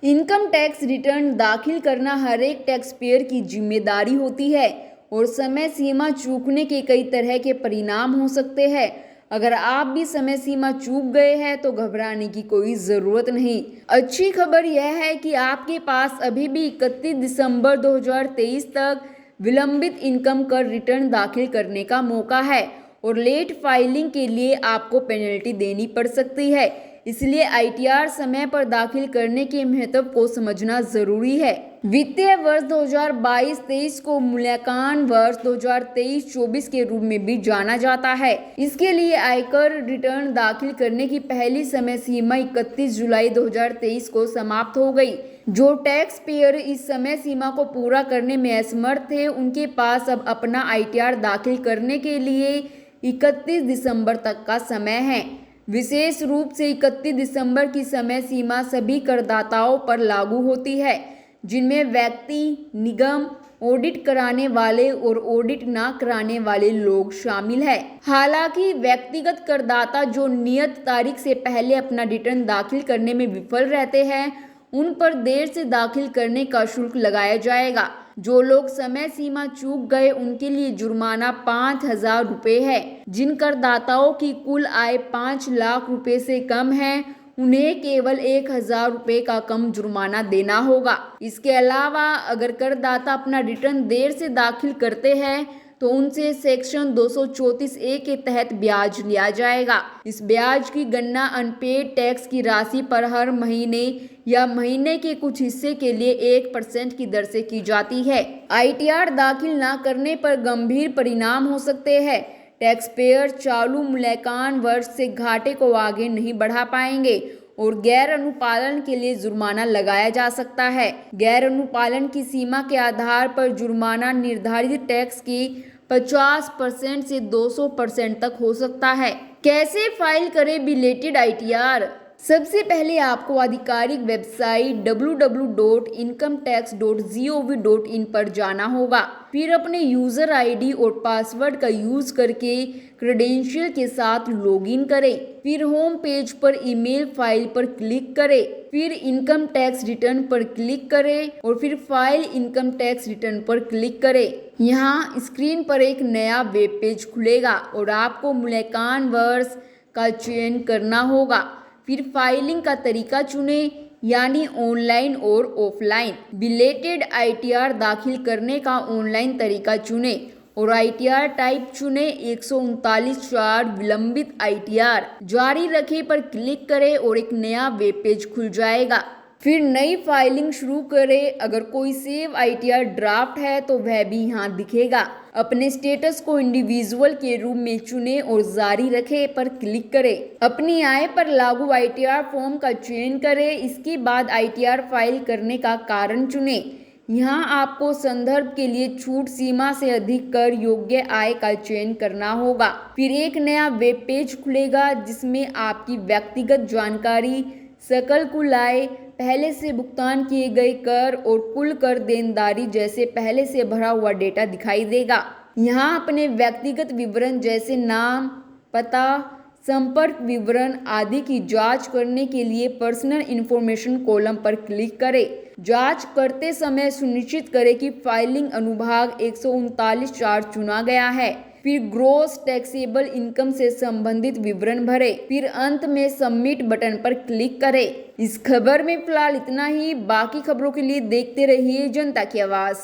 Income tax return दाखिल करना हर एक टैक्स पेयर की जिम्मेदारी होती है और समय सीमा चूकने के कई तरह के परिणाम हो सकते हैं। अगर आप भी समय सीमा चूक गए हैं तो घबराने की कोई ज़रूरत नहीं। अच्छी खबर यह है कि आपके पास अभी भी 31 दिसंबर 2023 तक विलंबित इनकम कर रिटर्न दाखिल करने का मौका है और लेट फाइलिंग के लिए आपको पेनल्टी देनी पड़ सकती है। इसलिए आईटीआर समय पर दाखिल करने के महत्व को समझना जरूरी है। वित्तीय वर्ष 2022-23 को मूल्यांकन वर्ष 2023-24 के रूप में भी जाना जाता है। इसके लिए आयकर रिटर्न दाखिल करने की पहली समय सीमा 31 जुलाई 2023 को समाप्त हो गई। जो टैक्स पेयर इस समय सीमा को पूरा करने में असमर्थ थे, उनके पास अब अपना आईटीआर दाखिल करने के लिए 31 दिसंबर तक का समय है। विशेष रूप से 31 दिसंबर की समय सीमा सभी करदाताओं पर लागू होती है जिनमें व्यक्ति, निगम, ऑडिट कराने वाले और ऑडिट ना कराने वाले लोग शामिल हैं। हालांकि व्यक्तिगत करदाता जो नियत तारीख से पहले अपना रिटर्न दाखिल करने में विफल रहते हैं, उन पर देर से दाखिल करने का शुल्क लगाया जाएगा। जो लोग समय सीमा चूक गए उनके लिए जुर्माना 5,000 रुपये है। जिन करदाताओं की कुल आय 5 लाख रुपए से कम है, उन्हें केवल 1,000 रुपये का कम जुर्माना देना होगा। इसके अलावा अगर करदाता अपना रिटर्न देर से दाखिल करते हैं तो उनसे सेक्शन 234A के तहत ब्याज लिया जाएगा। इस ब्याज की गणना अनपेड टैक्स की राशि पर हर महीने या महीने के कुछ हिस्से के लिए 1% की दर से की जाती है। आईटीआर दाखिल न करने पर गंभीर परिणाम हो सकते हैं। टैक्स पेयर चालू मूल्यांकन वर्ष से घाटे को आगे नहीं बढ़ा पाएंगे और गैर अनुपालन के लिए जुर्माना लगाया जा सकता है। गैर अनुपालन की सीमा के आधार पर जुर्माना निर्धारित टैक्स की 50% से 200% तक हो सकता है। कैसे फाइल करें बिलेटेड आईटीआर? सबसे पहले आपको आधिकारिक वेबसाइट www.incometax.gov.in पर जाना होगा। फिर अपने यूजर आईडी और पासवर्ड का यूज करके क्रेडेंशियल के साथ लॉगिन करें। फिर होम पेज पर ईमेल फाइल पर क्लिक करें। फिर इनकम टैक्स रिटर्न पर क्लिक करें और फिर फाइल इनकम टैक्स रिटर्न पर क्लिक करें। यहाँ स्क्रीन पर एक नया वेब पेज खुलेगा और आपको मूल्यांकन वर्ष का चयन करना होगा। फिर फाइलिंग का तरीका चुनें, यानी ऑनलाइन और ऑफलाइन। बिलेटेड आईटीआर दाखिल करने का ऑनलाइन तरीका चुनें और आईटीआर टाइप चुनें 139(4) विलंबित आईटीआर जारी रखें पर क्लिक करें और एक नया वेब पेज खुल जाएगा। फिर नई फाइलिंग शुरू करें। अगर कोई सेव आईटीआर ड्राफ्ट है तो वह भी यहाँ दिखेगा। अपने स्टेटस को इंडिविजुअल के रूप में चुनें और जारी रखें पर क्लिक करें। अपनी आय पर लागू आईटीआर फॉर्म का चयन करें। इसके बाद आईटीआर फाइल करने का कारण चुनें। यहाँ आपको संदर्भ के लिए छूट सीमा से अधिक कर योग्य आय का चयन करना होगा। फिर एक नया वेब पेज खुलेगा जिसमें आपकी व्यक्तिगत जानकारी, सकल कुल आय, पहले से भुगतान किए गए कर और कुल कर देनदारी जैसे पहले से भरा हुआ डेटा दिखाई देगा। यहाँ अपने व्यक्तिगत विवरण जैसे नाम, पता, संपर्क विवरण आदि की जांच करने के लिए पर्सनल इंफॉर्मेशन कॉलम पर क्लिक करें। जांच करते समय सुनिश्चित करें कि फाइलिंग अनुभाग 139(4) चुना गया है। फिर ग्रॉस टैक्सेबल इनकम से संबंधित विवरण भरें। फिर अंत में सबमिट बटन पर क्लिक करें। इस खबर में फिलहाल इतना ही। बाकी खबरों के लिए देखते रहिए जनता की आवाज़।